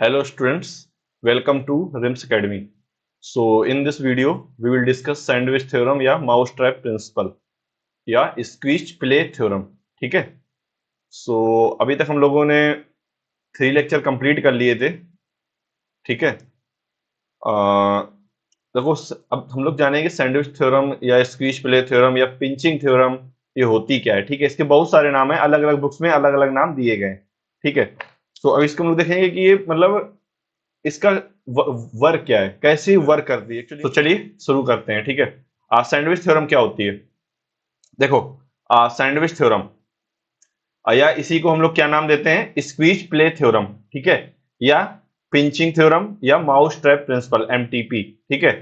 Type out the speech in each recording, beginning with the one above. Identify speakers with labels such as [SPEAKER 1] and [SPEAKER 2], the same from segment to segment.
[SPEAKER 1] Hello students, welcome to RIMS Academy. So in this video, we will discuss sandwich theorem या mousetrap principle या squeeze play theorem. ठीक है? So अभी तक हम लोगों ने 3 लेक्चर कंप्लीट कर लिए थे. ठीक है? देखो अब हम लोग जानेंगे सैंडविच थ्योरम या स्क्वीज प्ले थ्योरम या पिंचिंग थ्योरम ये होती क्या है. ठीक है, इसके बहुत सारे नाम है, अलग अलग बुक्स में अलग अलग नाम दिए गए. ठीक है, तो अब इसको हम लोग देखेंगे कि ये मतलब इसका वर्क क्या है, कैसे वर्क करती है एक्चुअली. तो चलिए शुरू करते हैं. ठीक है, सैंडविच थ्योरम क्या होती है. देखो सैंडविच थ्योरम या इसी को हम लोग क्या नाम देते हैं, स्क्वीज प्ले थ्योरम. ठीक है, या पिंचिंग थ्योरम या माउस ट्रैप प्रिंसिपल एमटीपी. ठीक है,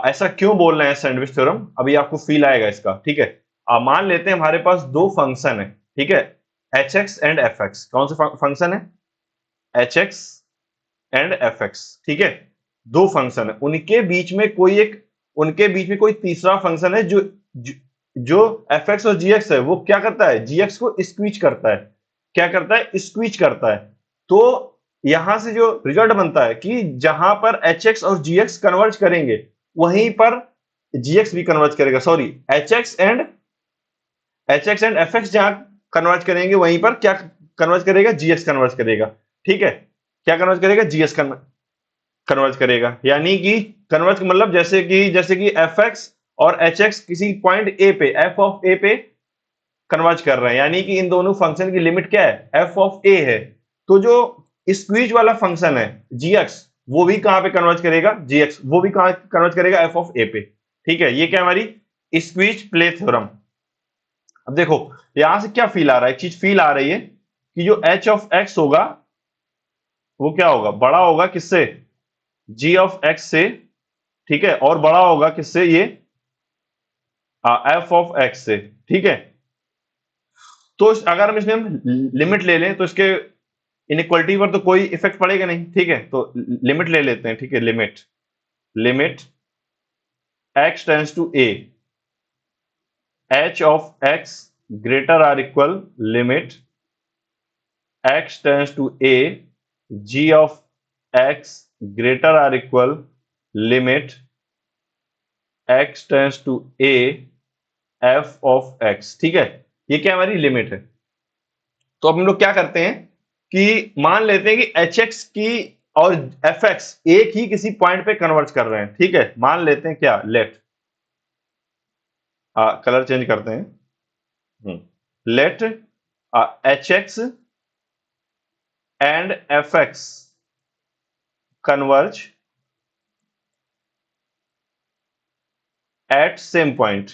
[SPEAKER 1] ऐसा क्यों बोल रहे हैं सैंडविच थ्योरम, अभी आपको फील आएगा इसका. ठीक है, मान लेते हैं हमारे पास दो फंक्शन है. ठीक है, H x and f x. कौन से फंक्शन है, H x and f x. ठीक है, दो फंक्शन है, उनके बीच में कोई तीसरा फंक्शन है जो एफ एक्स और जी एक्स है, वो क्या करता है, जी एक्स को स्क्वीज करता है. क्या करता है, स्क्वीज करता है. तो यहां से जो रिजल्ट बनता है कि जहां पर एच एक्स और जी एक्स कन्वर्ज करेंगे वहीं पर जी एक्स भी कन्वर्ज करेगा. Sorry, H x and f x जहां कन्वर्ज करेंगे वहीं पर क्या कन्वर्ज करेगा, जी एक्स कन्वर्ज करेगा. ठीक है, क्या कन्वर्ज करेगा, जी एक्स कन्वर्ज करेगा. यानी कि कन्वर्ज मतलब जैसे कि एफ एक्स और एच एक्स किसी पॉइंट ए पे, एफ ऑफ ए पे कन्वर्ज कर रहे हैं, यानी कि इन दोनों फंक्शन की लिमिट क्या है, एफ ऑफ ए है. तो जो स्क्वीज वाला फंक्शन है जी एक्स, वो भी कहां पे कन्वर्ज करेगा, जी एक्स वो भी कहां कन्वर्ज करेगा, एफ ऑफ ए पे. ठीक है, ये क्या हमारी स्क्वीज प्ले थ्योरम. अब देखो यहां से क्या फील आ रहा है, एक चीज फील आ रही है कि जो एच ऑफ एक्स होगा वो क्या होगा, बड़ा होगा किससे, जी ऑफ एक्स से. ठीक है, और बड़ा होगा किससे, ये एफ ऑफ एक्स से. ठीक है, तो अगर हम इसमें लिमिट ले लें तो इसके इनइक्वालिटी पर तो कोई इफेक्ट पड़ेगा नहीं. ठीक है, तो लिमिट ले लेते हैं. ठीक है, limit x tends to a, h of x greater or equal limit x tends to a, g of x greater or equal limit x tends to a, f of x. ठीक है, ये क्या हमारी लिमिट है. तो अब हम लोग क्या करते हैं कि मान लेते हैं कि एच एक्स की और एफ एक्स एक ही किसी पॉइंट पे कन्वर्ज कर रहे हैं. ठीक है, मान लेते हैं क्या, लेट कलर चेंज करते हैं, let H x and f x converge at same point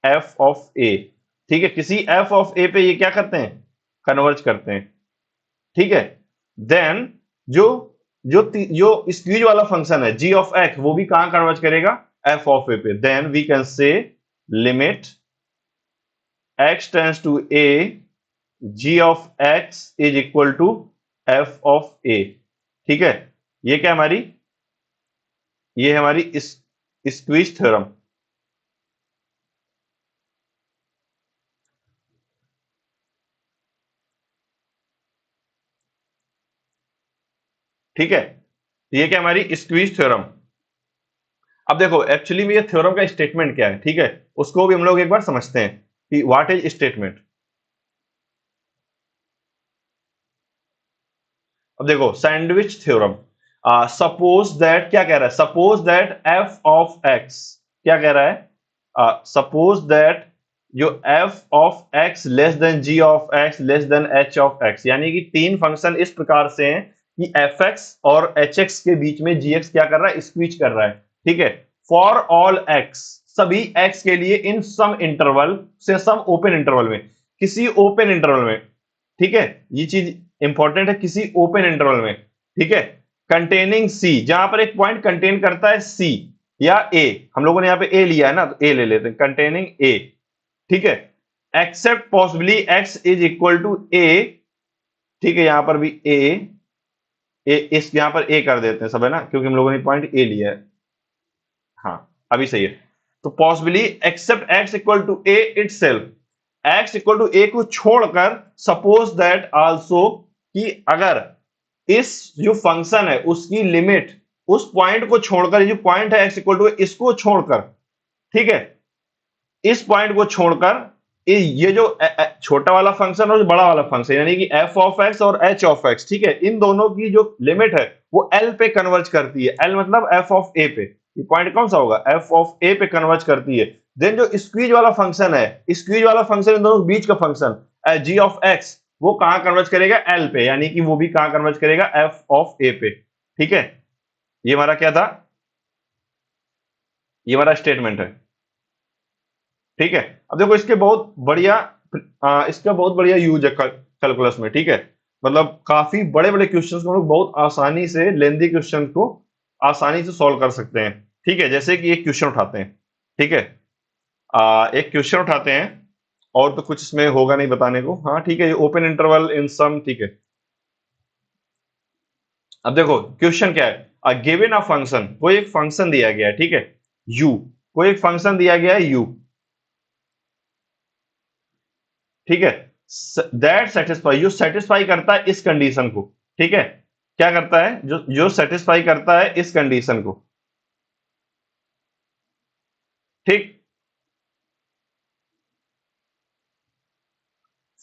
[SPEAKER 1] f of a. ठीक है, किसी एफ ऑफ ए पे ये क्या करते हैं, कन्वर्ज करते हैं. ठीक है, देन जो जो जो स्क्वीज वाला फंक्शन है जी ऑफ एक्स, वो भी कहां कन्वर्ज करेगा, एफ ऑफ ए पे. Then we can say limit x tends to a, g of x is equal to f of a. ठीक है, ये क्या हमारी, ये है हमारी स्क्वीज थ्योरम. ठीक है, ये क्या हमारी स्क्वीज थ्योरम. अब देखो एक्चुअली में ये थ्योरम का स्टेटमेंट क्या है. ठीक है, उसको भी हम लोग एक बार समझते हैं कि व्हाट इज स्टेटमेंट. अब देखो सैंडविच थ्योरम, सपोज दैट, क्या कह रहा है, suppose that f of x, क्या कह रहा है, सपोज दैट जो f of x less than g of x less than h of x, यानी कि तीन फंक्शन इस प्रकार से हैं कि एफ एक्स और एच एक्स के बीच में जी एक्स क्या कर रहा है, स्क्वीज कर रहा है. ठीक है, फॉर ऑल एक्स, सभी एक्स के लिए, इन सम इंटरवल से सम ओपन इंटरवल में, किसी ओपन इंटरवल में. ठीक है, ये चीज इंपॉर्टेंट है, किसी ओपन इंटरवल में. ठीक है, कंटेनिंग सी, जहां पर एक पॉइंट कंटेन करता है सी या ए, हम लोगों ने यहां पे ए लिया है ना, तो ए ले लेते हैं, कंटेनिंग ए. ठीक है, except possibly x is equal to a. ठीक है, यहां पर भी इस यहां पर ए कर देते हैं सब, है ना, क्योंकि हम लोगों ने पॉइंट ए लिया है. हाँ, अभी सही है. तो possibly except x equal to a itself, x equal टू a को छोड़कर सपोज दैट आल्सो कि अगर इस जो फंक्शन है उसकी लिमिट उस पॉइंट को छोड़कर, जो पॉइंट है x इक्वल टू इसको छोड़कर, ठीक है, इस पॉइंट को छोड़कर ये जो छोटा वाला फंक्शन और जो बड़ा वाला फंक्शन यानी कि f ऑफ x और h ऑफ x, ठीक है, इन दोनों की जो लिमिट है वो l पे कन्वर्ज करती है। l मतलब f ऑफ a पे, ये पॉइंट कौन सा होगा, f ऑफ a पे कन्वर्ज करती है। देन जो स्क्वीज वाला फंक्शन है, स्क्वीज वाला फंक्शन इन दोनों बीच का फंक्शन g ऑफ x, वो कहां कन्वर्ज करेगा, l पे, यानी कि वो भी कहां कन्वर्ज करेगा, f ऑफ a पे। ठीक है, ये हमारा क्या था, ये हमारा स्टेटमेंट है। ठीक है, अब देखो इसके बहुत बढ़िया इसका बहुत बढ़िया यूज है कैलकुलस में। ठीक है, मतलब काफी बड़े बड़े क्वेश्चंस को हम लोग बहुत आसानी से, लेंदी क्वेश्चन को आसानी से सॉल्व कर सकते हैं। ठीक है, जैसे कि एक क्वेश्चन उठाते हैं। ठीक है, एक क्वेश्चन उठाते हैं, और तो कुछ इसमें होगा नहीं बताने को। हाँ ठीक है, ये ओपन इंटरवल इन सम। ठीक है, अब देखो क्वेश्चन क्या है, गिवन अ फंक्शन, कोई एक फंक्शन दिया गया है। ठीक है, u, कोई एक फंक्शन दिया गया है u। ठीक है, दैट सेटिस्फाई, जो सेटिस्फाई करता है इस कंडीशन को। ठीक है, क्या करता है, जो जो सेटिस्फाई करता है इस कंडीशन को। ठीक,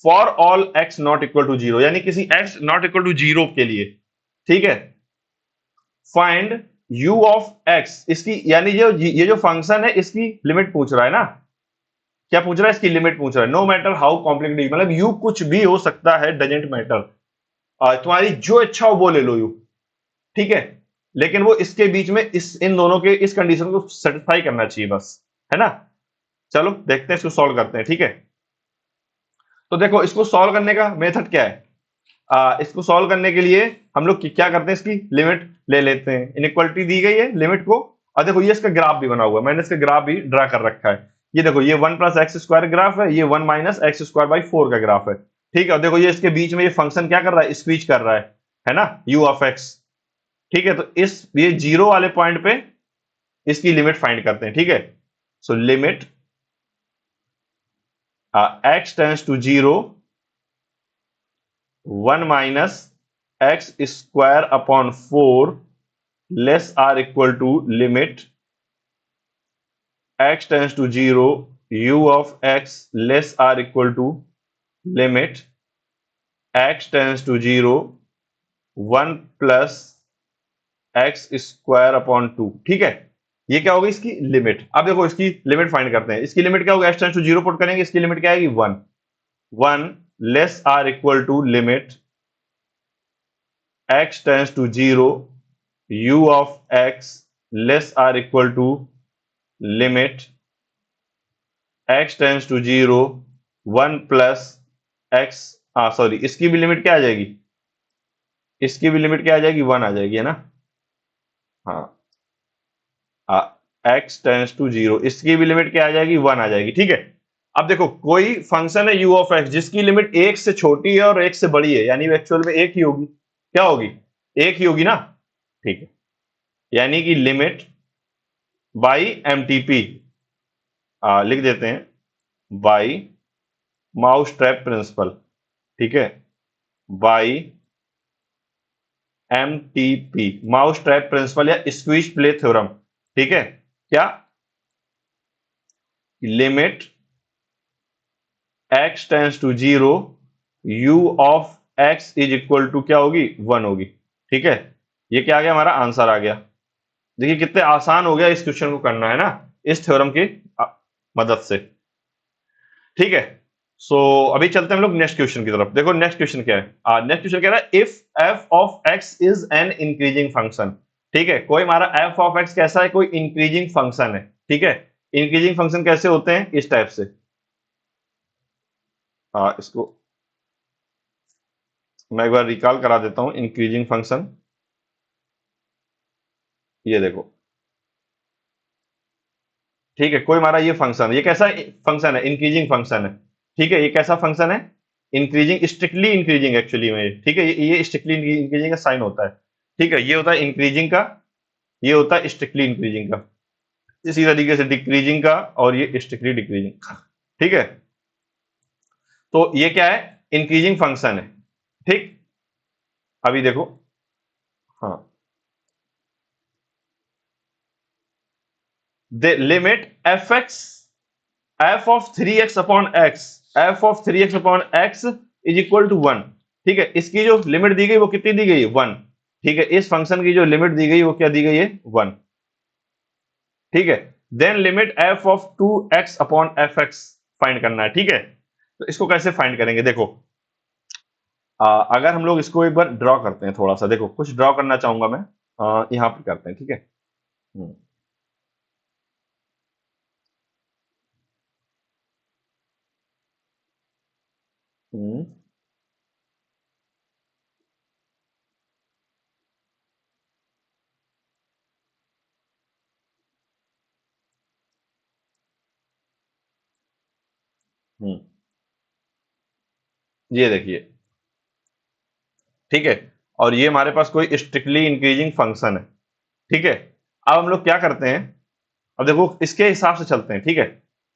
[SPEAKER 1] for all x not equal to zero, यानी किसी x not equal to zero के लिए। ठीक है, फाइंड u ऑफ x, इसकी यानी जो ये जो फंक्शन है इसकी लिमिट पूछ रहा है ना, क्या पूछ रहा है, इसकी लिमिट पूछ रहा है। नो मैटर हाउ कॉम्प्लिकेटेड, मतलब u कुछ भी हो सकता है, डजेंट मैटर, तुम्हारी जो इच्छा हो वो ले लो u। ठीक है, लेकिन वो इसके बीच में इस इन दोनों के इस कंडीशन को सेटिस्फाई करना चाहिए बस, है ना। चलो देखते हैं, इसको सॉल्व करते हैं। ठीक है, तो देखो इसको सॉल्व करने का मेथड क्या है, इसको सॉल्व करने के लिए हम लोग क्या करते हैं, इसकी लिमिट ले लेते हैं। इनइक्वालिटी दी गई है, लिमिट को, और देखो ये इसका ग्राफ भी बना हुआ है, मैंने इसका ग्राफ भी ड्रा कर रखा है। ये देखो, ये 1 प्लस एक्स स्क्वायर ग्राफ है, ये 1 माइनस एक्स स्क्वायर बाई 4 का ग्राफ है। ठीक है, और देखो ये इसके बीच में ये फंक्शन क्या कर रहा है, स्क्वीज कर रहा है ना, u ऑफ x। ठीक है, तो इस ये जीरो वाले पॉइंट पे इसकी लिमिट फाइंड करते हैं। ठीक है, so limit x tends to zero 1 minus x square upon 4 less or equal to limit x tends to zero u of x less or equal to limit x tends to zero 1 plus x square upon 2। ठीक है, ये क्या होगी, इसकी limit. अब देखो इसकी limit find करते हैं। इसकी लिमिट क्या होगी, x tends to zero put करेंगे, इसकी लिमिट क्या आएगी, 1। 1 less or equal to limit x tends to zero u of x less or equal to limit x tends to zero 1 plus x, sorry, इसकी भी limit क्या आ जाएगी, इसकी भी लिमिट क्या आ जाएगी, 1 आ जाएगी, है ना। हाँ, x टेंड्स टू जीरो, इसकी भी लिमिट क्या आ जाएगी, 1 आ जाएगी। ठीक है, अब देखो कोई फंक्शन है u ऑफ x जिसकी लिमिट 1 से छोटी है और 1 से बड़ी है, यानी एक्चुअल में एक ही होगी, क्या होगी, एक ही होगी ना। ठीक है, यानी कि लिमिट बाई एमटीपी, लिख देते हैं बाई माउस ट्रैप प्रिंसिपल। ठीक है, by MTP, mouse trap principle या स्क्वीज प्ले थ्योरम। ठीक है, क्या, limit x tends to zero u of x is equal to क्या होगी, 1 होगी। ठीक है, ये क्या आ गया, हमारा आंसर आ गया। देखिए कितने आसान हो गया इस क्वेश्चन को करना, है ना, इस थ्योरम की मदद से। ठीक है, सो अभी चलते हैं हम लोग नेक्स्ट क्वेश्चन की तरफ। देखो नेक्स्ट क्वेश्चन क्या है, नेक्स्ट क्वेश्चन कह रहा है if f of x is an increasing function. ठीक है, कोई हमारा f ऑफ x कैसा है, कोई इंक्रीजिंग फंक्शन है। ठीक है, इंक्रीजिंग फंक्शन कैसे होते हैं, इस टाइप से। इसको मैं एक बार रिकॉल करा देता हूं, इंक्रीजिंग फंक्शन, ये देखो। ठीक है, कोई हमारा ये फंक्शन, ये कैसा फंक्शन है, इंक्रीजिंग फंक्शन है। ठीक है, ये कैसा फंक्शन है, इंक्रीजिंग, स्ट्रिक्टली इंक्रीजिंग एक्चुअली में। ठीक है, ये स्ट्रिक्टली इंक्रीजिंग का साइन होता है। ठीक है, ये होता है इंक्रीजिंग का, ये होता है स्ट्रिक्टली इंक्रीजिंग का। इसी तरीके से डिक्रीजिंग का, और ये स्ट्रिक्टली डिक्रीजिंग का। ठीक है, तो ये क्या है, इंक्रीजिंग फंक्शन है, ठीक। अभी देखो, हाँ, the limit f x, f of 3x upon x, f of 3x upon x is equal to 1, ठीक है। इसकी जो लिमिट दी गई वो कितनी दी गई है, 1, ठीक है। इस फंक्शन की जो लिमिट दी गई वो क्या दी गई है, 1, ठीक है। Then limit f of 2x upon f x find करना है, ठीक है। तो इसको कैसे फाइंड करेंगे, देखो अगर हम लोग इसको एक बार ड्रॉ करते हैं, थोड़ा सा देखो, कुछ ड्रॉ करना चाहूंगा मैं, यहाँ पे करते हैं, ठीक है। हम्म, हम्म, हम्म, ये देखिए, ठीक है। और ये हमारे पास कोई स्ट्रिक्टली इंक्रीजिंग फंक्शन है, ठीक है। अब हम लोग क्या करते हैं, अब देखो इसके हिसाब से चलते हैं, ठीक है।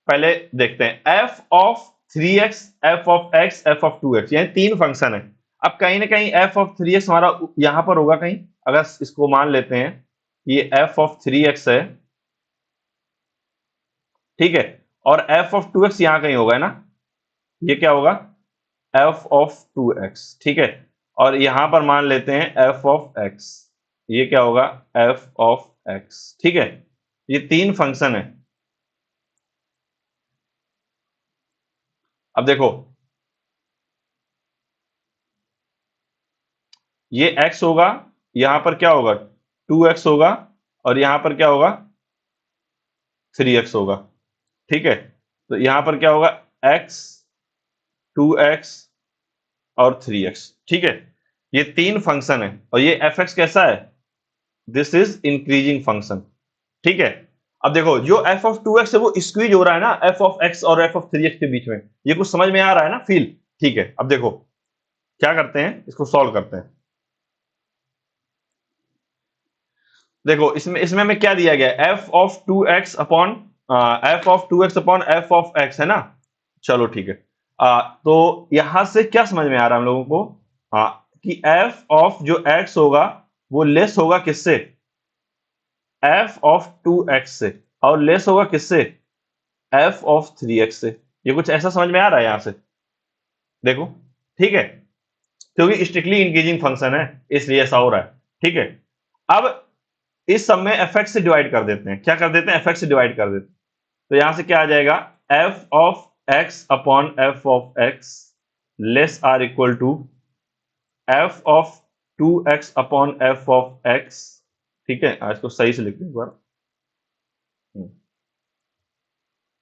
[SPEAKER 1] पहले देखते हैं f of 3x, F of x, F of 2x, ये तीन फंक्शन है। अब कहीं ना कहीं एफ ऑफ 3x हमारा यहां पर होगा कहीं, अगर इसको मान लेते हैं कि ये एफ ऑफ 3x है, ठीक है। और एफ ऑफ 2x यहां कहीं होगा, है ना, ये क्या होगा, एफ ऑफ 2x, ठीक है। और यहां पर मान लेते हैं एफ ऑफ x, ये क्या होगा, एफ ऑफ x, ठीक है। ये तीन फंक्शन है। अब देखो, ये x होगा, यहां पर क्या होगा, 2x होगा, और यहां पर क्या होगा, 3x होगा, ठीक है। तो यहां पर क्या होगा, x, 2x और 3x, ठीक है। ये तीन फंक्शन है, और ये fx कैसा है, दिस इज इंक्रीजिंग फंक्शन, ठीक है। अब देखो जो एफ ऑफ 2x है वो स्क्वीज हो रहा है ना एफ ऑफ x और एफ ऑफ 3x के बीच में, ये कुछ समझ में आ रहा है ना, फील, ठीक है। अब देखो क्या करते हैं, इसको सॉल्व करते हैं। देखो इसमें इसमें हमें क्या दिया गया है, F of 2x upon f of 2x upon f of x, है ना। चलो ठीक है। तो यहां से क्या समझ में आ रहा है हम लोगों को, कि एफ ऑफ जो x होगा वो लेस होगा किससे, एफ ऑफ 2x से, और लेस होगा किससे, एफ ऑफ 3x से। ये कुछ ऐसा समझ में आ रहा है यहां से, देखो, ठीक है। क्योंकि स्ट्रिक्टली इंक्रीजिंग फंक्शन है इसलिए ऐसा हो रहा है, ठीक है। अब इस सब में एफ एक्स से डिवाइड कर देते हैं, क्या कर देते हैं, एफ एक्स से डिवाइड कर देते हैं। तो यहां से क्या आ जाएगा, f of x upon f of x less or equal to f of 2x upon f of x, ठीक है। इसको सही से लिखते हैं एक बार,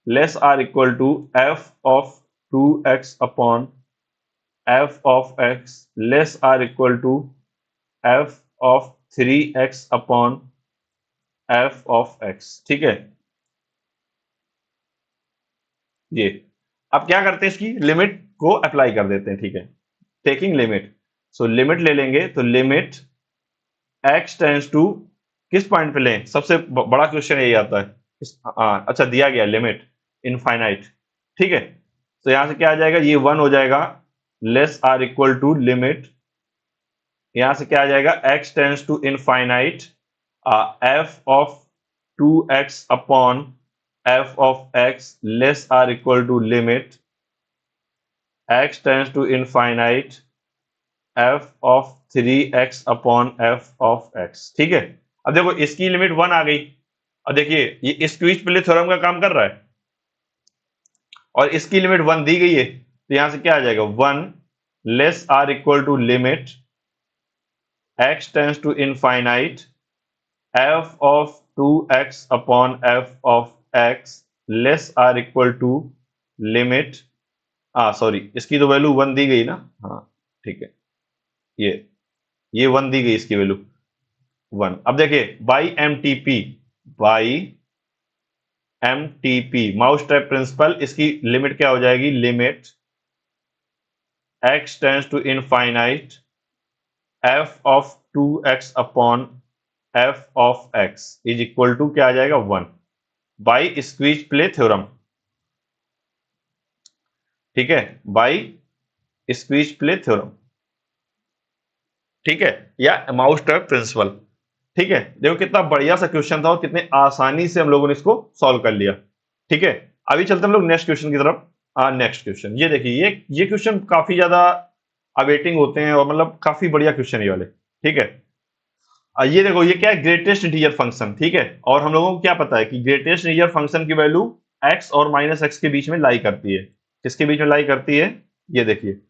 [SPEAKER 1] less or equal to f of 2x upon f of x less or equal to f of 3x upon f of x, ठीक है। ये अब क्या करते हैं, इसकी लिमिट को अप्लाई कर देते हैं, ठीक है। टेकिंग लिमिट, सो लिमिट ले लेंगे, तो लिमिट x टेंड्स टू, किस पॉइंट पे लें, सबसे बड़ा क्वेश्चन यही आता है। अच्छा दिया गया लिमिट इनफाइनाइट, ठीक है। तो यहां से क्या आ जाएगा, ये 1 हो जाएगा, less or equal to limit, यहां से क्या आ जाएगा, x tends to infinite f of 2x upon f of x less or equal to limit x tends to infinite f of 3x upon f of x, ठीक है। अब देखो इसकी लिमिट 1 आ गई, और देखिए ये स्क्वीज प्ले थ्योरम का काम कर रहा है, और इसकी लिमिट 1 दी गई है, तो यहां से क्या आ जाएगा, 1 less or equal to limit x tends to infinite f of 2x upon f of x less or equal to limit, sorry इसकी तो वैल्यू 1 दी गई ना, हाँ ठीक है, ये ये 1 दी गई, इसकी वैल्यू 1। अब देखिए by M T P mouse trap principle, इसकी लिमिट क्या हो जाएगी, limit x tends to infinite f of 2x upon f of x is equal to क्या आ जाएगा, 1 बाई स्क्वीज प्ले थ्योरम, ठीक है, बाय स्क्वीज प्ले थ्योरम, ठीक है, या माउस ट्रैप प्रिंसिपल। ठीक है, देखो कितना बढ़िया सा क्वेश्चन था और कितने आसानी से हम लोगों ने इसको सॉल्व कर लिया। ठीक है, अभी चलते हम लोग नेक्स्ट क्वेश्चन की तरफ। नेक्स्ट क्वेश्चन ये देखिए, ये क्वेश्चन काफी ज्यादा अवेटिंग होते हैं और मतलब काफी बढ़िया क्वेश्चन ये वाले। ठीक है, ये देखो ये क्या है, ग्रेटेस्ट इंटीजर फंक्शन। ठीक है, और हम लोगों को क्या पता है कि ग्रेटेस्ट इंटीजर फंक्शन की वैल्यू एक्स और माइनस एक्स के बीच में लाई करती है। किसके बीच में लाई करती है, ये देखिए।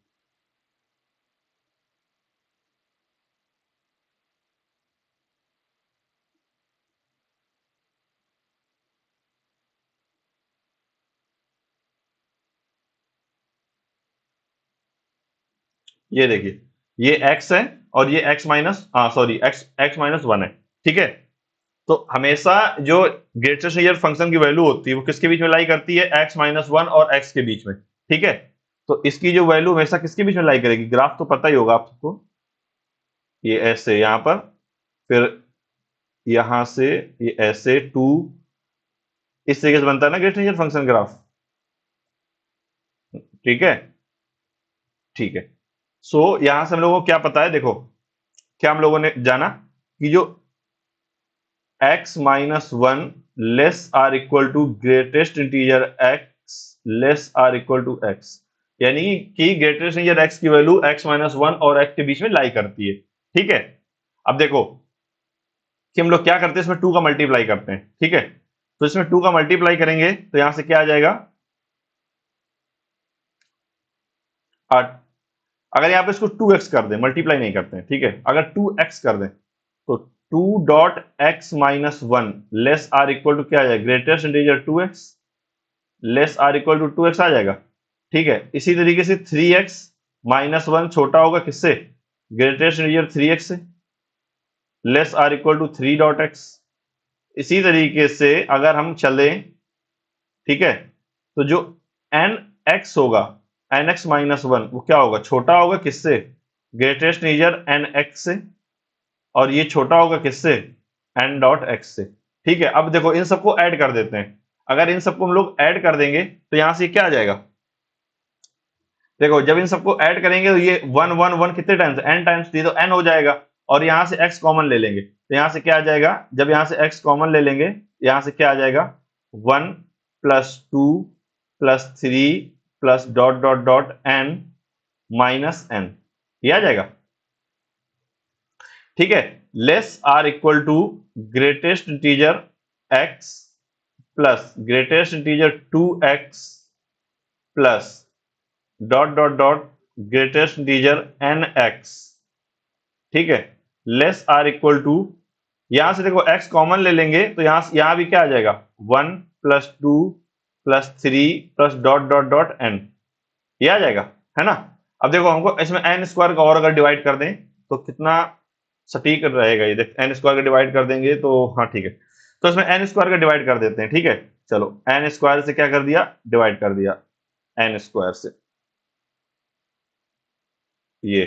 [SPEAKER 1] ये देखिए, ये x है और ये x minus sorry x minus one है। ठीक है, तो हमेशा जो ग्रेटेस्ट इंटीजर फंक्शन की वैल्यू होती है वो किसके बीच में लाई करती है, x माइनस वन और x के बीच में। ठीक है, तो इसकी जो वैल्यू हमेशा किसके बीच में लाई करेगी, ग्राफ तो पता ही होगा आपको, ये ऐसे यहां पर, फिर यहां से ये ऐसे टू, इस तरीके से बनता है ना ग्रेटेस्ट इंटीजर फंक्शन ग्राफ। ठीक है, ठीक है। सो यहां से हम लोगों को क्या पता है, देखो क्या हम लोगों ने जाना कि जो x minus one less or equal to greatest integer x less or equal to x, यानी कि ग्रेटेस्ट इंटीजर x की वैल्यू x माइनस वन और x के बीच में लाई करती है। ठीक है, अब देखो कि हम लोग क्या करते हैं, इसमें टू का मल्टीप्लाई करते हैं। ठीक है, तो इसमें टू का मल्टीप्लाई करेंगे तो यहां से क्या आ जाएगा, आठ। अगर यहां पे इसको 2x कर दें, मल्टीप्लाई नहीं करते हैं, ठीक है, अगर 2x कर दें तो 2.x minus one less or equal to क्या आ जाएगा, greatest integer 2x less or equal to 2x आ जाएगा। ठीक है, इसी तरीके से 3x माइनस वन छोटा होगा किससे, ग्रेटेस्ट इंटीजर 3x से less or equal to 3.x। इसी तरीके से अगर हम चले, ठीक है, तो जो एन एक्स होगा, एन एक्स माइनस वन, वो क्या होगा, छोटा होगा किससे, ग्रेटेस्ट इंटीजर एन एक्स से, और ये छोटा होगा किससे, एन डॉट एक्स से। ठीक है, अब देखो इन सबको ऐड कर देते हैं। अगर इन सबको हम लोग ऐड कर देंगे तो यहां से क्या आ जाएगा, देखो जब इन सबको ऐड करेंगे तो ये वन वन वन कितने टाइम्स, एन टाइम्स, तो एन हो जाएगा। और यहां से एक्स कॉमन ले लेंगे तो यहां से क्या आ जाएगा, जब यहां से एक्स कॉमन ले लेंगे यहां से क्या आ जाएगा, one plus two plus three plus dot dot dot n minus n, ये आ जाएगा। ठीक है, less or equal to greatest integer x plus greatest integer two x plus dot dot dot greatest integer n x. ठीक है, less or equal to, यहां से देखो x कॉमन ले लेंगे तो यहां भी क्या आ जाएगा, one plus two plus three plus dot dot dot n, ये आ जाएगा, है ना। अब देखो हमको इसमें एन स्क्वायर का और अगर डिवाइड कर दें तो कितना सटीक रहेगा, ये देख एन स्क्वायर का डिवाइड कर देंगे तो हाँ ठीक है, तो इसमें एन स्क्वायर का डिवाइड कर देते हैं। ठीक है, चलो एन स्क्वायर से क्या कर दिया, डिवाइड कर दिया, एन स्क्वायर से, ये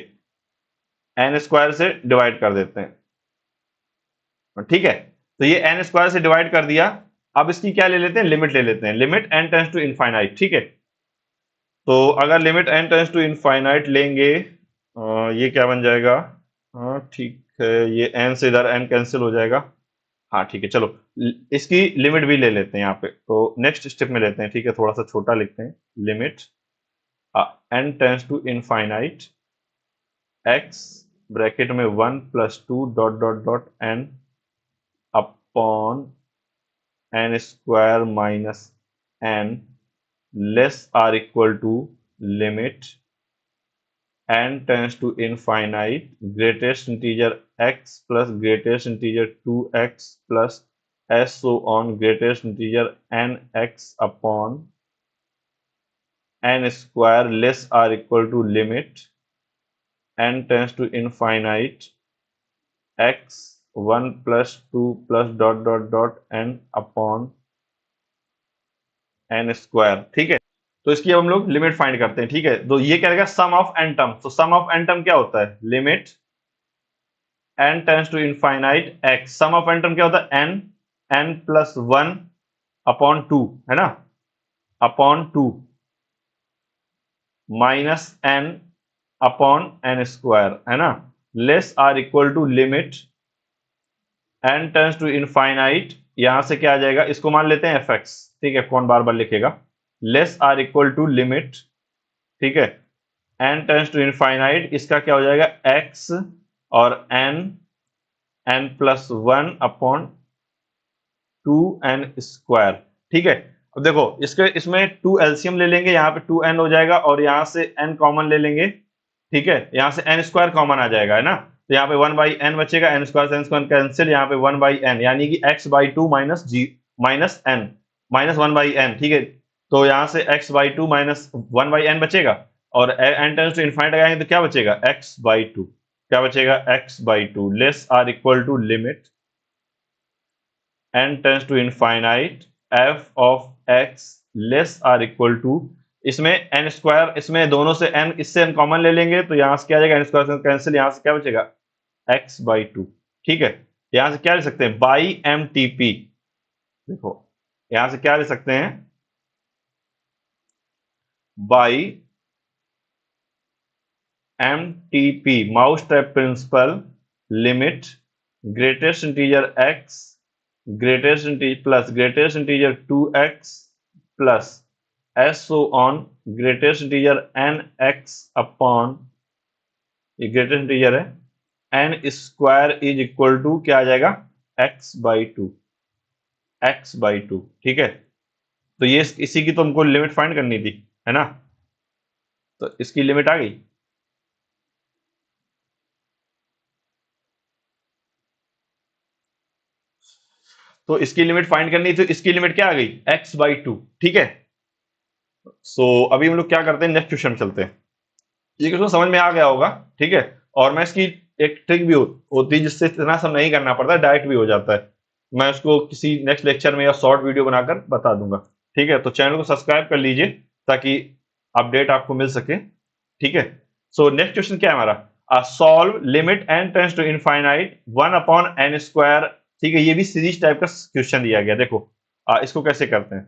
[SPEAKER 1] एन स्क्वायर से डिवाइड कर देते हैं। ठीक है, तो ये एन स्क्वायर से डिवाइड कर दिया। अब इसकी क्या ले लेते हैं, लिमिट ले लेते हैं, limit n tends to infinite. ठीक है, तो अगर limit n tends to infinite लेंगे, ये क्या बन जाएगा, हाँ ठीक है, ये एन से इधर एन कैंसिल हो जाएगा। हाँ ठीक है, चलो इसकी लिमिट भी ले लेते हैं यहाँ पे, तो नेक्स्ट स्टेप में लेते हैं। ठीक है, थोड़ा सा छोटा लिखते हैं, limit n tends to infinite x bracket में one plus two dot dot dot n upon n square minus n less or equal to limit n tends to infinite greatest integer x plus greatest integer 2x plus as so on greatest integer n x upon n square less or equal to limit n tends to infinite x one plus two plus dot dot dot n upon n square. ठीक है, तो इसकी अब हम लोग limit find करते हैं। ठीक है, तो ये क्या रहेगा, सम ऑफ एन टर्म। तो सम ऑफ एन टर्म क्या होता है, limit n tends to infinite x, sum of n term क्या होता है, n, n plus one upon two, है ना, upon two. Minus n upon n square, है ना, less or equal to limit n tends to infinite, यहां से क्या आ जाएगा, इसको मान लेते हैं एफ एक्स, ठीक है, कौन बार बार लिखेगा, less or equal to limit, ठीक है, एन टेंड्स टू इनफाइनाइट, इसका क्या हो जाएगा एक्स और n, n plus one upon two n square, ठीक है। अब देखो इसके इसमें टू एलसीएम ले लेंगे, यहाँ पे टू एन हो जाएगा और यहाँ से एन कॉमन ले लेंगे, ठीक है, यहाँ से एन स्क्वायर कॉमन आ जाएगा, है ना, तो यहाँ पे वन बाई एन बचेगा, एन स्क्वायर से एन स्क्वायर कैंसिल, यहाँ पे वन बाई एन यानी कि x by two minus g minus n minus one by n, ठीक है, तो यहाँ से x by two minus one by n बचेगा और एन टेंड्स टू इनफाइनाइट लगाएंगे तो क्या बचेगा एक्स बाई टू, क्या बचेगा x by two, less or equal to limit n tends to infinite f of x less or equal to, इसमें n square, इसमें दोनों से n, इससे n कॉमन ले लेंगे तो यहां से क्या आ जाएगा n स्क्वायर से कैंसिल, यहां से क्या बचेगा x बाई टू, ठीक है, यहां से क्या ले सकते हैं बाई एम टी पी, देखो यहां से क्या ले सकते हैं by M T P, mouse trap principle, limit greatest integer x greatest integer plus greatest integer 2x plus s so on greatest integer nx upon, ये greatest integer है, n square is equal to क्या आ जाएगा x by two, x by two, ठीक है, तो ये इसी की तो हमको लिमिट फाइंड करनी थी, है ना, तो इसकी लिमिट आ गई, तो इसकी लिमिट फाइंड करनी थी, तो इसकी लिमिट क्या आ गई x बाई टू, ठीक है। सो अभी हम लोग क्या करते हैं, नेक्स्ट क्वेश्चन चलते हैं, ये क्वेश्चन समझ में आ गया होगा, ठीक है, और मैं इसकी एक ट्रिक भी होती है जिससे इतना सब नहीं करना पड़ता, डायरेक्ट भी हो जाता है, मैं उसको किसी नेक्स्ट लेक्चर में या शॉर्ट वीडियो बनाकर बता दूंगा, ठीक है, तो चैनल को सब्सक्राइब कर लीजिए ताकि अपडेट आपको मिल सके, ठीक है। सो नेक्स्ट क्वेश्चन क्या है हमारा, solve limit n tends to infinite one upon n square, ठीक है, ये भी सीरीज टाइप का क्वेश्चन दिया गया, देखो इसको कैसे करते हैं,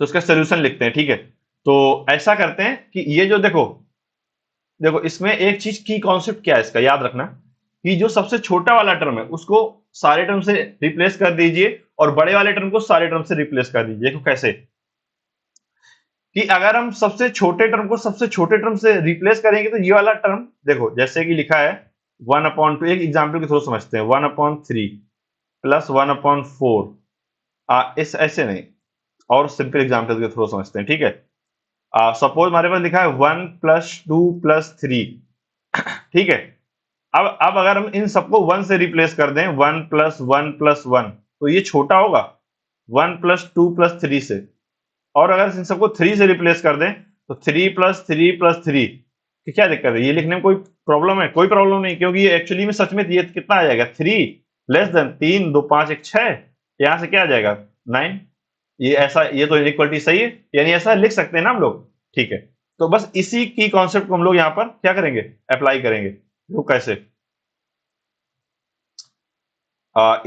[SPEAKER 1] तो इसका सोल्यूशन लिखते हैं, ठीक है, तो ऐसा करते हैं कि ये जो देखो देखो इसमें एक चीज की कॉन्सेप्ट क्या है इसका याद रखना, कि जो सबसे छोटा वाला टर्म है उसको सारे टर्म से रिप्लेस कर दीजिए और बड़े वाले टर्म को सारे टर्म से रिप्लेस कर दीजिए, देखो कैसे, कि अगर हम सबसे छोटे टर्म को सबसे छोटे टर्म से रिप्लेस करेंगे तो ये वाला टर्म देखो जैसे कि लिखा है वन अपॉन टू, एक एग्जाम्पल के थ्रू समझते हैं, one upon three plus one upon four, इस ऐसे नहीं, और सिंपल एग्जाम्पल के थ्रू समझते हैं, ठीक है, सपोज हमारे पास लिखा है one plus two plus three, ठीक है, अब अगर हम इन सबको वन से रिप्लेस कर दें, वन प्लस वन, तो ये छोटा होगा one plus two plus three से, और अगर इन सबको थ्री से रिप्लेस कर दें तो थ्री प्लस थ्री, क्या दिक्कत है, ये लिखने में कोई प्रॉब्लम है, कोई प्रॉब्लम नहीं, क्योंकि ये एक्चुअली में सच में ये कितना आ जाएगा थ्री लेस देन तीन दो पांच एक छह, यहां से क्या आ जाएगा नाइन, ये ऐसा, ये तो इनइक्वालिटी सही है, यानी ऐसा लिख सकते हैं ना हम लोग, ठीक है, तो बस इसी की कॉन्सेप्ट को हम लोग यहां पर क्या करेंगे अप्लाई करेंगे, वो कैसे,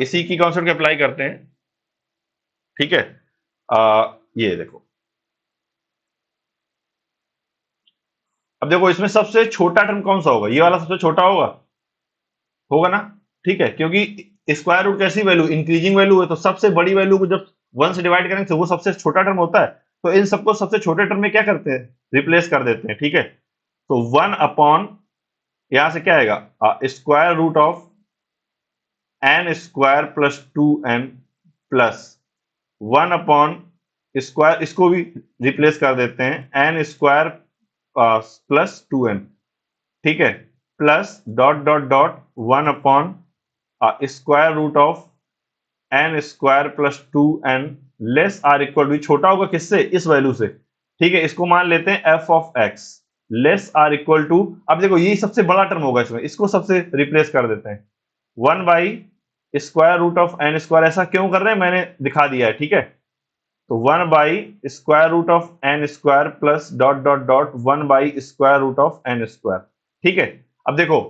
[SPEAKER 1] इसी की कॉन्सेप्ट अप्लाई करते हैं, ठीक है, ये देखो, अब देखो इसमें सबसे छोटा टर्म कौन सा होगा, ये वाला सबसे छोटा होगा, होगा ना, ठीक है, क्योंकि स्क्वायर रूट कैसी वैल्यू इंक्रीजिंग वैल्यू है, तो सबसे बड़ी वैल्यू को जब वन से डिवाइड करेंगे तो वो सबसे छोटा टर्म होता है, तो इन सबको सबसे छोटे टर्म में क्या करते हैं रिप्लेस कर देते हैं, ठीक है, तो वन अपॉन यहां से क्या आएगा square root of n square plus two n plus one upon square, इसको भी रिप्लेस कर देते हैं n square plus two n, ठीक है, plus dot dot dot one upon square root of n square plus two n less or equal to, छोटा होगा किससे इस वैल्यू से, ठीक है, इसको मान लेते हैं f of x less or equal to, अब देखो ये सबसे बड़ा टर्म होगा इसमें, इसको सबसे रिप्लेस कर देते हैं one by square root of n square, ऐसा क्यों कर रहे हैं मैंने दिखा दिया है, ठीक है, तो one by square root of n square plus dot dot dot one by square root of n square, ठीक है, अब देखो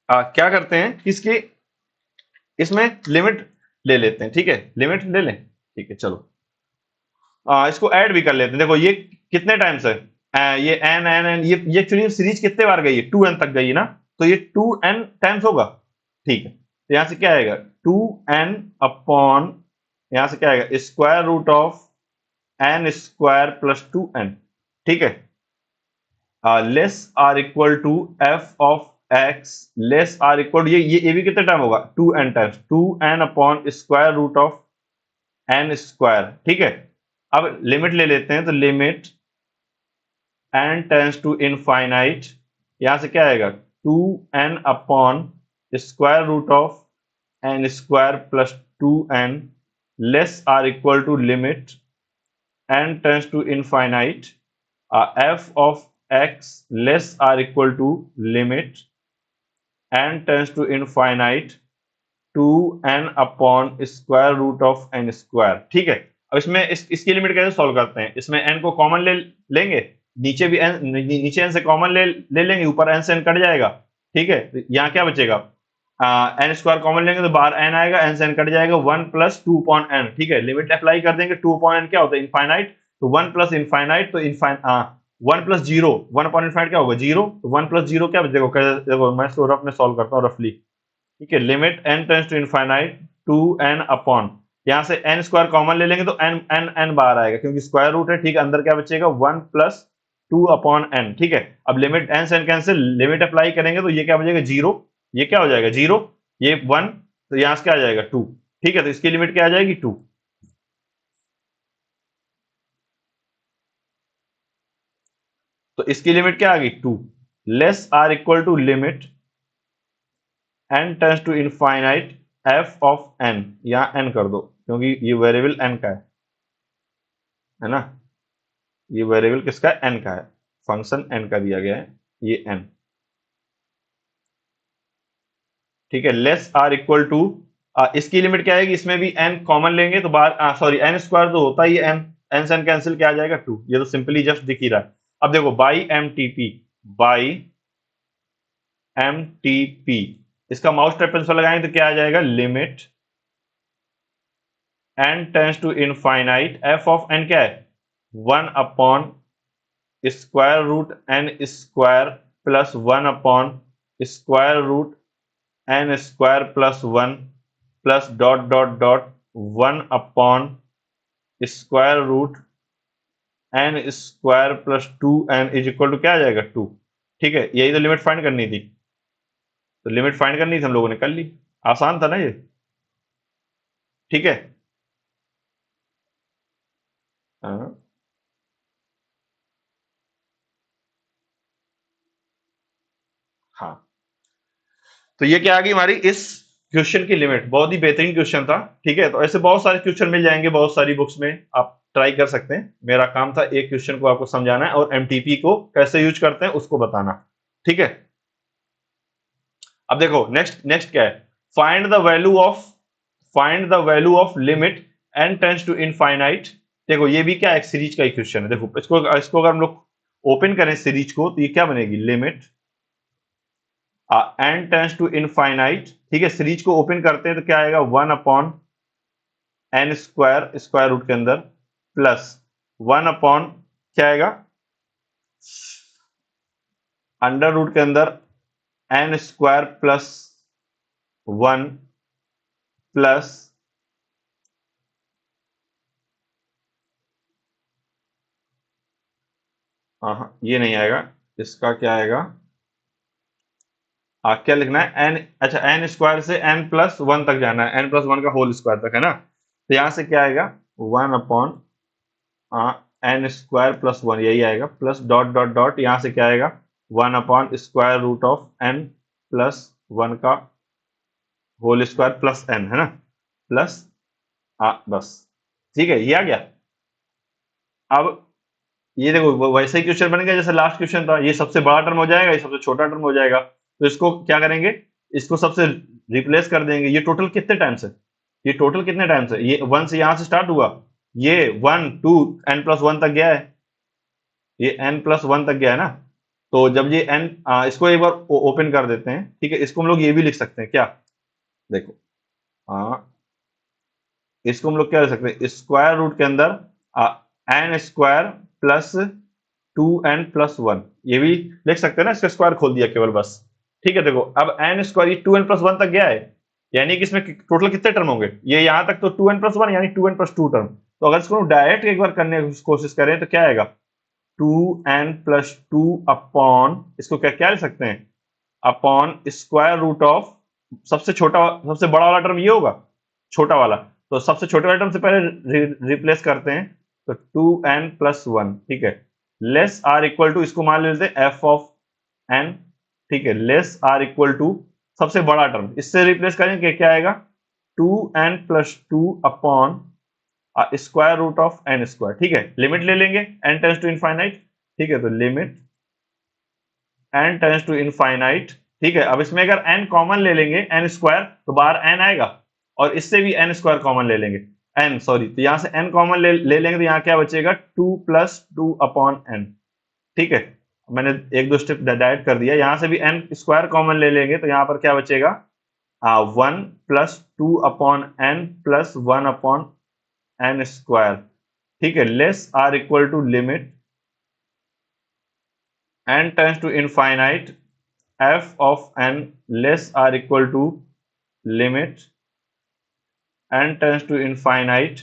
[SPEAKER 1] क्या करते हैं इसके इसमें लिमिट ले लेते हैं, ठीक है, लिमिट ले लें, ठीक है, चलो इसको ऐड भी कर लेते हैं, देखो ये कितने टाइम्स है? ये एन एन एन, ये एक्चुअली सीरीज कितने बार गई है? 2n तक गई है ना, तो ये 2n टाइम्स होगा। ठीक है, तो यहां से क्या आएगा? 2n अपॉन, यहां से क्या आएगा? Square root of n square plus 2n। ठीक है, less or equal to f of x, less or equal, ये भी कितने टाइम होगा? 2n times, 2n upon square root of n square. ठीक है, अब लिमिट ले लेते हैं, तो limit n tends to infinite, यहां से क्या आएगा? 2n upon square root of n square plus 2n, less or equal to limit n tends to infinite f of x less or equal to limit n tends to infinite 2n upon square root of n square. ठीक है, अब इसमें इसकी limit कैसे solve करते हैं? इसमें n को कॉमन ले लेंगे, नीचे भी n, नीचे n से कॉमन ले लेंगे, ऊपर n से n कट जाएगा। ठीक है, तो यहाँ क्या बचेगा? n स्क्वायर कॉमन लेंगे तो बाहर n आएगा, n से n कट जाएगा, 1 प्लस 2 अपॉन n। ठीक है, लिमिट अप्लाई कर देंगे, 2 अपॉन n क्या होता है? इनफाइनाइट, तो 1 प्लस इनफाइनाइट, तो 1 प्लस जीरो, 1 अपॉन इनफाइनाइट क्या होगा? जीरो, तो 1 प्लस जीरो क्या बचेगा? देखो मैं इसको रफ में सॉल्व करता हूँ रफली। ठीक है, limit n tends to infinite 2n upon, यहां से n स्क्वायर कॉमन ले लेंगे तो n n n बाहर आएगा क्योंकि स्क्वायर रूट है। ठीक है, अंदर क्या बचेगा? 1 प्लस 2 अपॉन n। ठीक है, अब लिमिट n से n कैंसिल, लिमिट अप्लाई करेंगे तो ये क्या बचेगा? जीरो, ये क्या हो जाएगा? जीरो, ये 1, तो यहां से क्या आ जाएगा? 2। ठीक है, तो इसकी लिमिट क्या आ जाएगी? 2। तो इसकी लिमिट क्या आ गई? 2, less or equal to limit n tends to infinite f of n, यहां n कर दो क्योंकि ये वेरिएबल n का है ना, ये वेरिएबल किसका है? n का है, फंक्शन n का दिया गया है, ये n। ठीक है, लेस आर इक्वल टू, इसकी लिमिट क्या आएगी? इसमें भी n कॉमन लेंगे तो बाहर, सॉरी n स्क्वायर तो होता ही है n, n से n कैंसिल, क्या आ जाएगा? 2। ये तो सिंपली जस्ट दिख ही रहा है। अब देखो by M T P, by M T P, इसका माउस ट्रैप पेंसिल लगाएंगे तो क्या आ जाएगा? Limit n tends to infinite f of n क्या है? 1 upon square root n square plus 1 upon square root n square plus 1 plus dot dot dot 1 upon square root n square plus 2n is equal to क्या आ जाएगा? 2। ठीक है, यही तो limit find करनी थी, तो लिमिट फाइंड करनी थी, हम लोगों ने कर ली। आसान था ना ये? ठीक है, हाँ। हाँ, तो ये क्या आ गई हमारी इस क्वेश्चन की लिमिट। बहुत ही बेहतरीन क्वेश्चन था। ठीक है, तो ऐसे बहुत सारे क्वेश्चन मिल जाएंगे बहुत सारी बुक्स में, आप ट्राई कर सकते हैं। मेरा काम था एक क्वेश्चन को आपको समझाना है और एमटीपी को कैसे यूज करते हैं उसको बताना। ठीक है, अब देखो नेक्स्ट नेक्स्ट क्या है? Find the value of, find the value of limit n tends to infinite. देखो ये भी क्या एक सीरीज का क्वेश्चन है। देखो इसको अगर हम लोग ओपन करें सीरीज को तो ये क्या बनेगी? Limit n tends to infinite. ठीक है, सीरीज को ओपन करते हैं तो क्या आएगा? 1 upon n square, square root के अंदर, प्लस 1 अपॉन क्या आएगा? अंडर रूट के अंदर n स्क्वायर प्लस 1 प्लस ये नहीं आएगा, इसका क्या आएगा? क्या लिखना है? n, अच्छा n स्क्वायर से n प्लस 1 तक जाना है, n प्लस 1 का होल स्क्वायर तक, है ना। तो यहां से क्या आएगा? 1 अपॉन n स्क्वायर प्लस 1, यही आएगा, प्लस डॉट डॉट डॉट, यहां से क्या आएगा? 1 upon square root of n plus 1 का होल स्क्वायर प्लस n, है ना, प्लस, बस। ठीक है, ये आ गया। अब ये देखो वैसे ही क्वेश्चन बन गया जैसे लास्ट क्वेश्चन था। ये सबसे बड़ा टर्म हो जाएगा, ये सबसे छोटा टर्म हो जाएगा, तो इसको क्या करेंगे? इसको सबसे रिप्लेस कर देंगे। ये टोटल कितने टाइम्स है? ये टोटल कितने टाइम्स है? ये 1 से यहां से स्टार्ट हुआ, ये 1 2 n प्लस 1 तक गया है, ये n प्लस 1 तक गया है ना। तो जब ये n, इसको एक बार ओपन कर देते हैं। ठीक है, इसको हम लोग ये भी लिख सकते हैं क्या? देखो, इसको हम लोग क्या लिख सकते हैं? स्क्वायर रूट के अंदर n स्क्वायर प्लस 2n+1, ये भी लिख सकते हैं ना, इसका स्क्वायर खोल दिया केवल बस। ठीक है, देखो अब n स्क्वायर, ये 2n+1 तक गया है, यानी कि इसमें टोटल कितने टर्म होंगे, ये यहां तक तो 2n+1 यानी 2n+2 टर्म। तो अगर इसको डायरेक्ट एक बार करने की कोशिश करें तो क्या आएगा, 2n+2 अपॉन, इसको क्या क्या लिख सकते हैं, अपॉन स्क्वायर रूट ऑफ, सबसे छोटा सबसे बड़ा वाला टर्म ये होगा, छोटा वाला, तो सबसे छोटे वाले टर्म से पहले रिप्लेस करते हैं, तो 2n+1, ठीक है, लेस आर इक्वल टू, इसको मान लेते हैं एफ ऑफ एन, ठीक है, लेस आर इक्वल टू सबसे बड़ा टर्म, इससे रिप्लेस करेंगे क्या आएगा, 2n+2 upon square root of n square, ठीक है, लिमिट ले लेंगे n टेंस टू इनफाइनाइट, ठीक है, तो limit n tends to infinite, ठीक है, अब इसमें अगर n कॉमन ले लेंगे n स्क्वायर तो बाहर n आएगा, और इससे भी n स्क्वायर कॉमन ले लेंगे, n सॉरी, तो यहां से n कॉमन ले लेंगे तो यहां क्या बचेगा, 2+2 अपॉन n, ठीक है, मैंने एक दो स्टेप डायरेक्ट कर दिया, यहां से भी n स्क्वायर कॉमन ले लेंगे तो यहां पर क्या बचेगा, 1+2 upon n plus 1 upon n square, ठीक है, less or equal to limit n tends to infinite f of n less or equal to limit n tends to infinite,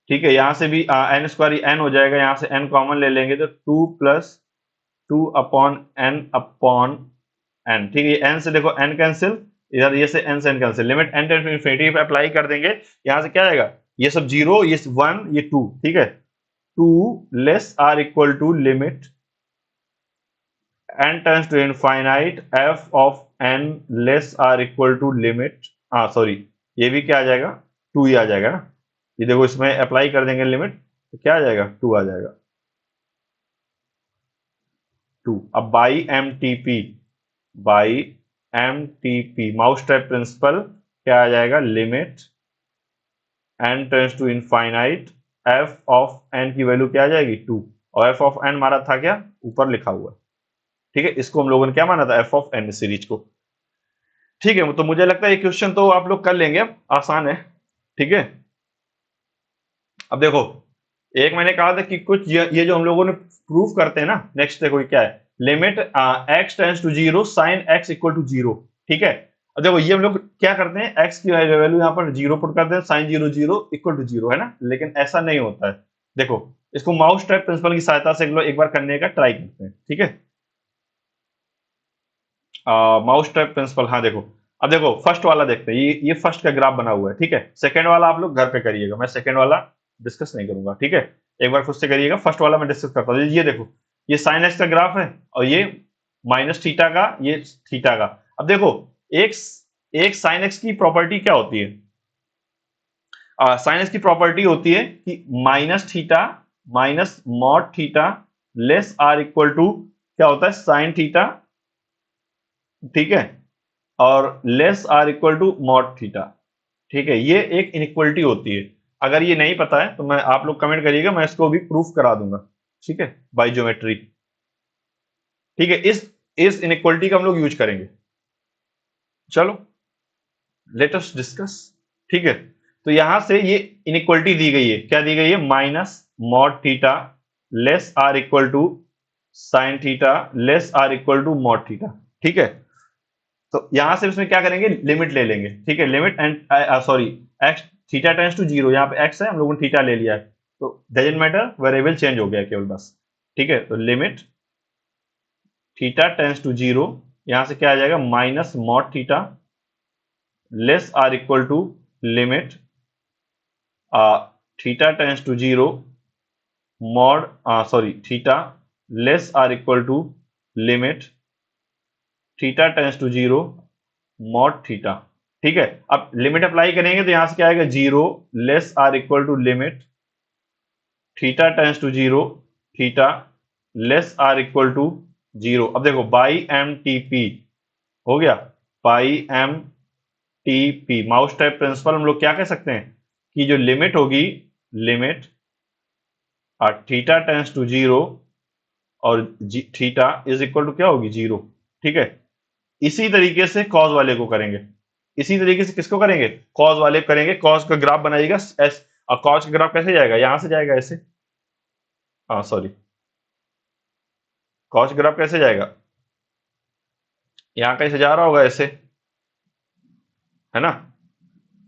[SPEAKER 1] ठीक है, यहां से भी n स्क्वायर n हो जाएगा, यहां से n कॉमन ले लेंगे तो 2+2 अपॉन n, ठीक है, n से देखो n कैंसिल, इधर ये से n cancel, limit n tends to infinity पे अप्लाई कर देंगे, यहां से क्या आएगा, ये सब 0, ये 1, ये 2, ठीक है, 2 less or equal to limit n tends to infinite f of n less or equal to limit, sorry, ये भी क्या आ जाएगा, 2 ही आ जाएगा ना, ये देखो इसमें अप्लाई कर देंगे लिमिट तो क्या आ जाएगा, 2 आ जाएगा, 2। अब by MTP mouse type principle क्या आ जाएगा, limit n tends to infinite f of n की वैल्यू क्या आ जाएगी, 2, और f ऑफ n हमारा था क्या, ऊपर लिखा हुआ, ठीक है, इसको हम लोगों ने क्या माना था, f ऑफ n सीरीज को, ठीक है, तो मुझे लगता है ये क्वेश्चन तो आप लोग कर लेंगे, अब आसान है, ठीक है। अब देखो, एक मैंने कहा था कि कुछ ये जो हम लोगों ने प्रूफ करते हैं ना, नेक्स्ट देखो क्या है, limit x tends to 0 sine x equal to 0, ठीक है, अब देखो ये हम लोग क्या करते हैं, x की वैल्यू यहाँ पर 0 पुट करते हैं, साइन 0 0 इक्वल टू 0, है ना, लेकिन ऐसा नहीं होता है, देखो इसको माउस टाइप प्रिंसिपल की सहायता से एक बार करने का ट्राई करते हैं, ठीक है, माउस टाइप प्रिंसिपल, हाँ देखो, अब देखो फर्स्ट वाला देखते हैं, ये फर्स्ट का ग्राफ बना हुआ है, ठीक है, सेकंड वाला आप लोग घर पे करिएगा, मैं सेकंड वाला डिस्कस नहीं करूंगा, ठीक है, एक बार खुद से करिएगा, फर्स्ट वाला मैं डिस्कस करता हूँ, ये देखो, ये साइन एक्स का ग्राफ है, और ये माइनस थीटा का, ये थीटा का, अब देखो एक साइन एक्स की प्रॉपर्टी क्या होती है, साइन एक्स की प्रॉपर्टी होती है कि minus theta minus mod theta less or equal to क्या होता है, साइन थीटा, ठीक है, और less or equal to mod theta, ठीक है, ये एक इनइक्वलिटी होती है, अगर ये नहीं पता है तो मैं, आप लोग कमेंट करिएगा, मैं इसको भी प्रूफ करा दूंगा, ठीक है, बाय ज्योमेट्री, ठीक है, इस इनइक्वलिटी का हम लोग यूज करेंगे, चलो लेट अस डिस्कस, ठीक है, तो यहां से ये इनइक्वलिटी दी गई है, क्या दी गई है, minus mod theta less or equal to sine theta less or equal to mod theta, ठीक है, तो यहां से इसमें क्या करेंगे, लिमिट ले लेंगे, ठीक है, limit and sorry x theta tends to 0, यहाँ पे एक्स है, हम लोगों ने थीटा ले लिया है, तो डजंट मैटर, वेरिएबल चेंज हो गया केवल बस, ठीक है, तो लिमिट थीटा टेंस टू 0, यहां से क्या आ जाएगा, minus mod theta less or equal to limit theta tends to 0 mod sorry theta less or equal to limit theta tends to 0 mod theta, ठीक है, अब लिमिट अप्लाई करेंगे तो यहां से क्या आएगा, 0 less or equal to limit theta tends to 0 theta less or equal to 0, अब देखो बाई एम टी पी हो गया, by M T P mouse type principle, हम लोग क्या कह सकते हैं कि जो लिमिट होगी, लिमिट थीटा टेंस टू 0 और थीटा इज इक्वल टू क्या होगी, 0, ठीक है, इसी तरीके से कॉज वाले को करेंगे, इसी तरीके से किसको करेंगे, कॉज वाले करेंगे, कॉज का ग्राफ बनाइएगा, एस, और कॉज का ग्राफ कैसे जाएगा, यहां से जाएगा ऐसे, सॉरी कॉस्ट ग्राफ कैसे जाएगा, यहां कहीं से जा रहा होगा ऐसे, है ना,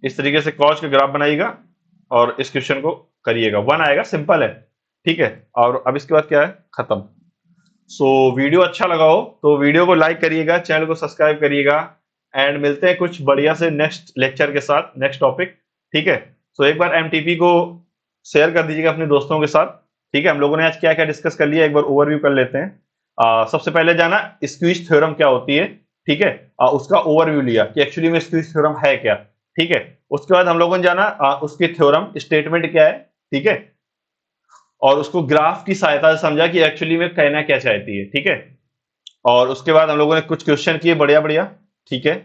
[SPEAKER 1] इस तरीके से कॉस्ट का ग्राफ बनाइएगा और इस क्वेश्चन को करिएगा, 1 आएगा, सिंपल है, ठीक है। और अब इसके बाद क्या है, खत्म। सो वीडियो अच्छा लगा हो तो वीडियो को लाइक करिएगा, चैनल को सब्सक्राइब करिएगा, एंड मिलते हैं कुछ बढ़िया से नेक्स्ट लेक्चर के साथ, नेक्स्ट टॉपिक, ठीक है। सो एक बार एमटीपी को शेयर कर दीजिएगा अपने दोस्तों के साथ, ठीक है। हम लोगों ने आज क्या क्या डिस्कस कर लिया, एक बार ओवरव्यू कर लेते हैं। सबसे पहले जाना स्क्वीज थ्योरम क्या होती है, ठीक है, उसका ओवरव्यू लिया कि एक्चुअली में स्क्वीज थ्योरम है क्या, ठीक है। उसके बाद हम लोगों ने जाना उसकी थ्योरम स्टेटमेंट क्या है, ठीक है, और उसको ग्राफ की सहायता से समझा कि एक्चुअली में कहना क्या चाहती है, ठीक है। और उसके बाद हम लोगों ने कुछ क्वेश्चन किए बढ़िया बढ़िया, ठीक है।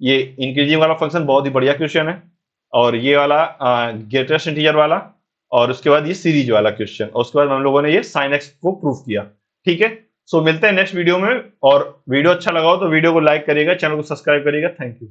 [SPEAKER 1] ये इंक्रीजिंग वाला फंक्शन बहुत ही बढ़िया क्वेश्चन है, और ये वाला ग्रेटेस्ट इंटीजर वाला, और उसके बाद ये सीरीज वाला क्वेश्चन, और उसके बाद हम लोगों ने ये साइन एक्स को प्रूफ किया, ठीक है। सो मिलते हैं नेक्स्ट वीडियो में, और वीडियो अच्छा लगा हो तो वीडियो को लाइक करिएगा, चैनल को सब्सक्राइब करिएगा। Thank you.